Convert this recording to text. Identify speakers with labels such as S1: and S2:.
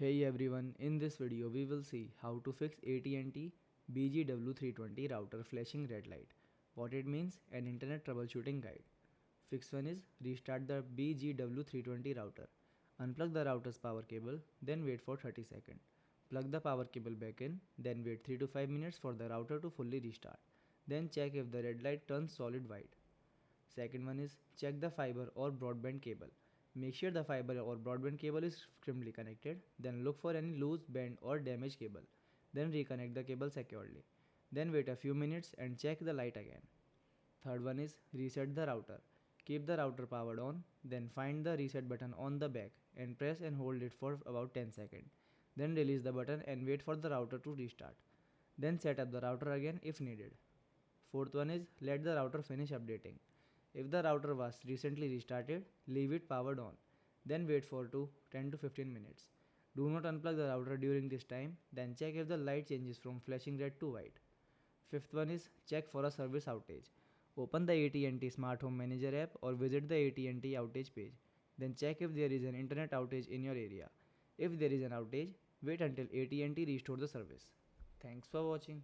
S1: Hey everyone, in this video we will see how to fix AT&T BGW320 router flashing red light. What it means, an internet troubleshooting guide. Fix 1 is restart the BGW320 router. Unplug the router's power cable, then wait for 30 seconds. Plug the power cable back in, then wait 3 to 5 minutes for the router to fully restart. Then check if the red light turns solid white. Second one is check the fiber or broadband cable. Make sure the fiber or broadband cable is firmly connected. Then look for any loose, bent or damaged cable. Then reconnect the cable securely. Then wait a few minutes and check the light again. Third one is reset the router. Keep the router powered on. Then find the reset button on the back and press and hold it for about 10 seconds. Then release the button and wait for the router to restart. Then set up the router again if needed. Fourth one is let the router finish updating. If the router was recently restarted, leave it powered on. Then wait for 10 to 15 minutes. Do not unplug the router during this time, then check if the light changes from flashing red to white. Fifth one is check for a service outage. Open the AT&T Smart Home Manager app or visit the AT&T outage page. Then check if there is an internet outage in your area. If there is an outage, wait until AT&T restores the service. Thanks for watching.